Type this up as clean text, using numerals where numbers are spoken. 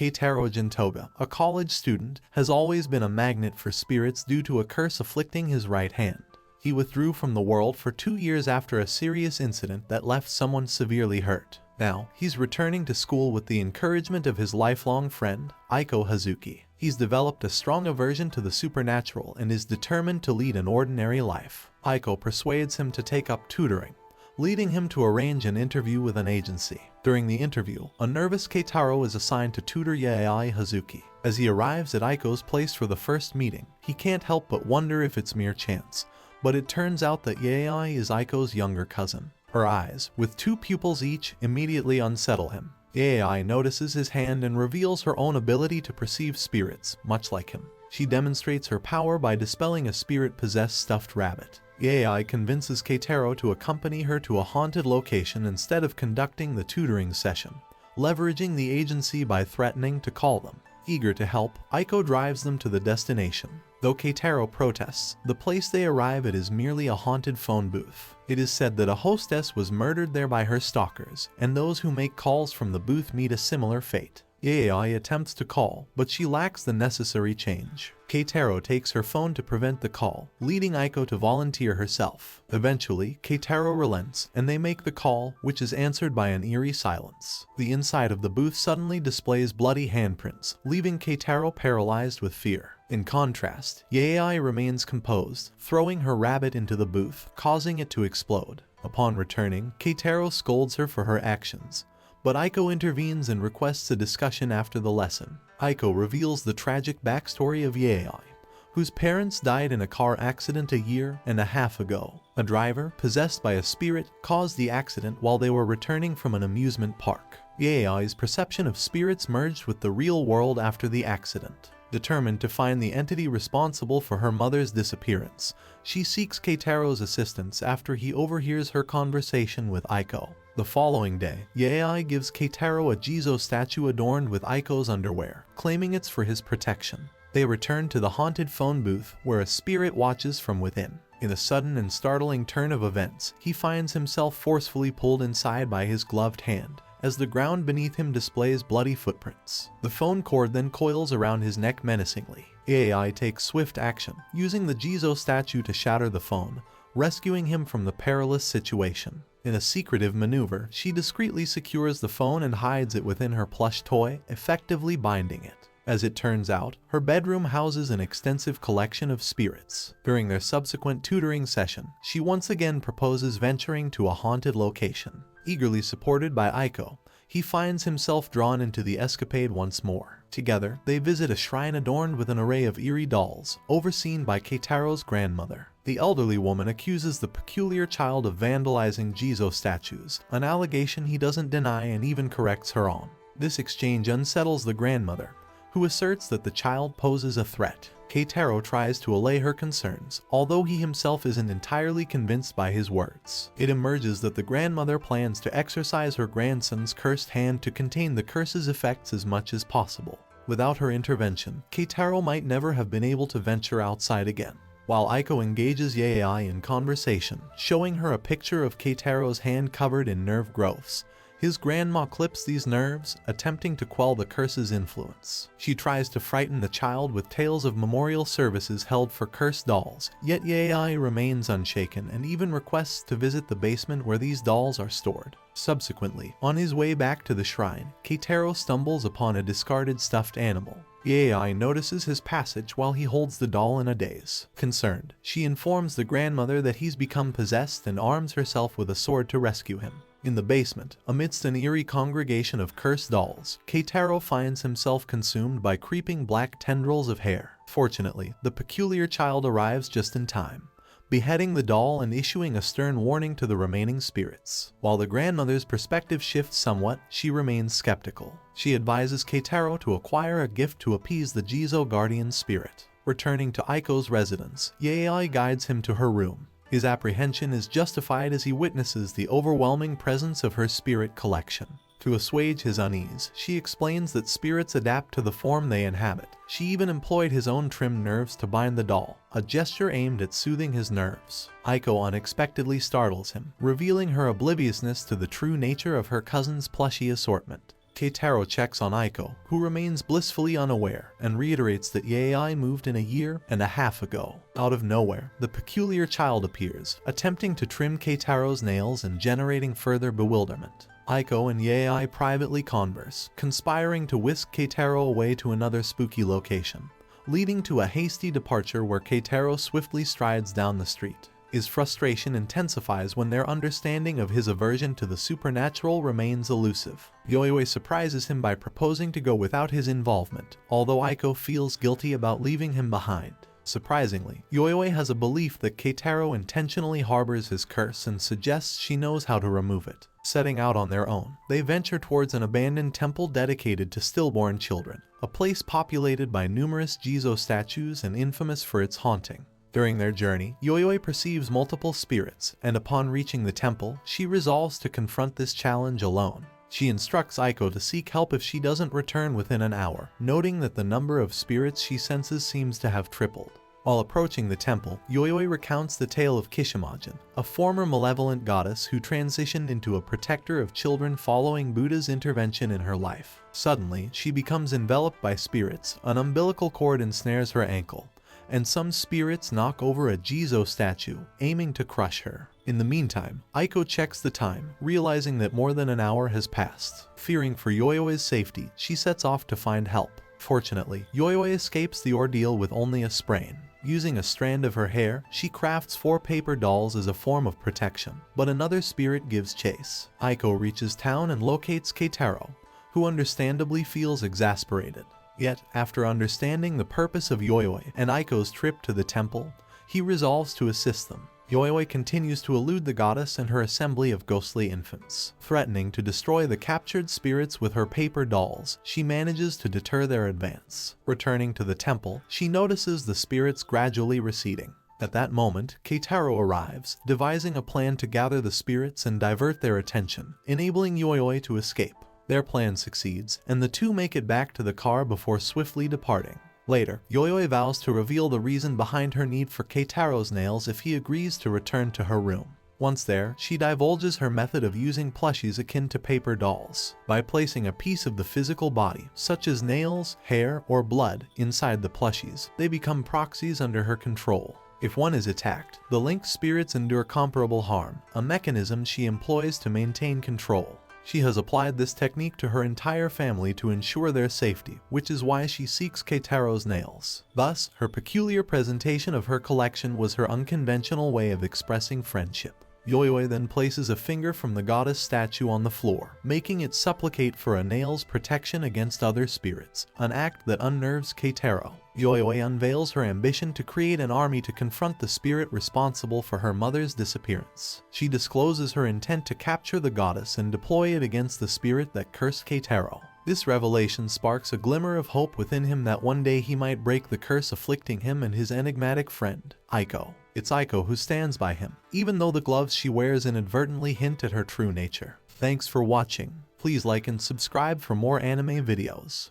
Keitaro Jintoga, a college student, has always been a magnet for spirits due to a curse afflicting his right hand. He withdrew from the world for 2 years after a serious incident that left someone severely hurt. Now, he's returning to school with the encouragement of his lifelong friend, Aiko Hazuki. He's developed a strong aversion to the supernatural and is determined to lead an ordinary life. Aiko persuades him to take up tutoring, leading him to arrange an interview with an agency. During the interview, a nervous Keitaro is assigned to tutor Yaoi Hazuki. As he arrives at Aiko's place for the first meeting, he can't help but wonder if it's mere chance. But it turns out that Yaoi is Aiko's younger cousin. Her eyes, with 2 pupils each, immediately unsettle him. Yaoi notices his hand and reveals her own ability to perceive spirits, much like him. She demonstrates her power by dispelling a spirit-possessed stuffed rabbit. Yaoi convinces Keitaro to accompany her to a haunted location instead of conducting the tutoring session, leveraging the agency by threatening to call them. Eager to help, Aiko drives them to the destination. Though Keitaro protests, the place they arrive at is merely a haunted phone booth. It is said that a hostess was murdered there by her stalkers, and those who make calls from the booth meet a similar fate. Yaoi attempts to call, but she lacks the necessary change. Keitaro takes her phone to prevent the call, leading Aiko to volunteer herself. Eventually, Keitaro relents, and they make the call, which is answered by an eerie silence. The inside of the booth suddenly displays bloody handprints, leaving Keitaro paralyzed with fear. In contrast, Yaoi remains composed, throwing her rabbit into the booth, causing it to explode. Upon returning, Keitaro scolds her for her actions, but Aiko intervenes and requests a discussion after the lesson. Aiko reveals the tragic backstory of Yaoi, whose parents died in a car accident a year and a half ago. A driver, possessed by a spirit, caused the accident while they were returning from an amusement park. Yaoi's perception of spirits merged with the real world after the accident. Determined to find the entity responsible for her mother's disappearance, she seeks Keitaro's assistance after he overhears her conversation with Aiko. The following day, Yaoi gives Keitaro a Jizo statue adorned with Aiko's underwear, claiming it's for his protection. They return to the haunted phone booth, where a spirit watches from within. In a sudden and startling turn of events, he finds himself forcefully pulled inside by his gloved hand, as the ground beneath him displays bloody footprints. The phone cord then coils around his neck menacingly. Yaoi takes swift action, using the Jizo statue to shatter the phone, rescuing him from the perilous situation. In a secretive maneuver, she discreetly secures the phone and hides it within her plush toy, effectively binding it. As it turns out, her bedroom houses an extensive collection of spirits. During their subsequent tutoring session, she once again proposes venturing to a haunted location. Eagerly supported by Aiko, he finds himself drawn into the escapade once more. Together, they visit a shrine adorned with an array of eerie dolls, overseen by Keitaro's grandmother. The elderly woman accuses the peculiar child of vandalizing Jizo statues, an allegation he doesn't deny and even corrects her on. This exchange unsettles the grandmother, who asserts that the child poses a threat. Keitaro tries to allay her concerns, although he himself isn't entirely convinced by his words. It emerges that the grandmother plans to exorcise her grandson's cursed hand to contain the curse's effects as much as possible. Without her intervention, Keitaro might never have been able to venture outside again. While Aiko engages Yaoi in conversation, showing her a picture of Keitaro's hand covered in nerve growths, his grandma clips these nerves, attempting to quell the curse's influence. She tries to frighten the child with tales of memorial services held for cursed dolls, yet Yaoi remains unshaken and even requests to visit the basement where these dolls are stored. Subsequently, on his way back to the shrine, Keitaro stumbles upon a discarded stuffed animal. Yaoi notices his passage while he holds the doll in a daze. Concerned, she informs the grandmother that he's become possessed and arms herself with a sword to rescue him. In the basement, amidst an eerie congregation of cursed dolls, Keitaro finds himself consumed by creeping black tendrils of hair. Fortunately, the peculiar child arrives just in time, beheading the doll and issuing a stern warning to the remaining spirits. While the grandmother's perspective shifts somewhat, she remains skeptical. She advises Keitaro to acquire a gift to appease the Jizo guardian spirit. Returning to Aiko's residence, Yaoi guides him to her room. His apprehension is justified as he witnesses the overwhelming presence of her spirit collection. To assuage his unease, she explains that spirits adapt to the form they inhabit. She even employed his own trimmed nerves to bind the doll, a gesture aimed at soothing his nerves. Aiko unexpectedly startles him, revealing her obliviousness to the true nature of her cousin's plushie assortment. Keitaro checks on Aiko, who remains blissfully unaware, and reiterates that Yaoi moved in a year and a half ago. Out of nowhere, the peculiar child appears, attempting to trim Keitaro's nails and generating further bewilderment. Aiko and Yaoi privately converse, conspiring to whisk Keitaro away to another spooky location, leading to a hasty departure where Keitaro swiftly strides down the street. His frustration intensifies when their understanding of his aversion to the supernatural remains elusive. Yayoi surprises him by proposing to go without his involvement, although Aiko feels guilty about leaving him behind. Surprisingly, Yayoi has a belief that Keitaro intentionally harbors his curse and suggests she knows how to remove it. Setting out on their own, they venture towards an abandoned temple dedicated to stillborn children, a place populated by numerous Jizo statues and infamous for its haunting. During their journey, Yayoi perceives multiple spirits, and upon reaching the temple, she resolves to confront this challenge alone. She instructs Aiko to seek help if she doesn't return within an hour, noting that the number of spirits she senses seems to have tripled. While approaching the temple, Yayoi recounts the tale of Kishimogen, a former malevolent goddess who transitioned into a protector of children following Buddha's intervention in her life. Suddenly, she becomes enveloped by spirits, an umbilical cord ensnares her ankle, and some spirits knock over a Jizo statue, aiming to crush her. In the meantime, Aiko checks the time, realizing that more than an hour has passed. Fearing for Yoyoi's safety, she sets off to find help. Fortunately, Yayoi escapes the ordeal with only a sprain. Using a strand of her hair, she crafts 4 paper dolls as a form of protection, but another spirit gives chase. Aiko reaches town and locates Keitaro, who understandably feels exasperated. Yet, after understanding the purpose of Yayoi and Aiko's trip to the temple, he resolves to assist them. Yayoi continues to elude the goddess and her assembly of ghostly infants. Threatening to destroy the captured spirits with her paper dolls, she manages to deter their advance. Returning to the temple, she notices the spirits gradually receding. At that moment, Keitaro arrives, devising a plan to gather the spirits and divert their attention, enabling Yayoi to escape. Their plan succeeds, and the two make it back to the car before swiftly departing. Later, Yayoi vows to reveal the reason behind her need for Keitaro's nails if he agrees to return to her room. Once there, she divulges her method of using plushies akin to paper dolls. By placing a piece of the physical body, such as nails, hair, or blood, inside the plushies, they become proxies under her control. If one is attacked, the linked spirits endure comparable harm, a mechanism she employs to maintain control. She has applied this technique to her entire family to ensure their safety, which is why she seeks Keitaro's nails. Thus, her peculiar presentation of her collection was her unconventional way of expressing friendship. Yayoi then places a finger from the goddess statue on the floor, making it supplicate for a nail's protection against other spirits, an act that unnerves Keitaro. Yayoi unveils her ambition to create an army to confront the spirit responsible for her mother's disappearance. She discloses her intent to capture the goddess and deploy it against the spirit that cursed Keitaro. This revelation sparks a glimmer of hope within him that one day he might break the curse afflicting him and his enigmatic friend, Aiko. It's Aiko who stands by him, even though the gloves she wears inadvertently hint at her true nature. Thanks for watching. Please like and subscribe for more anime videos.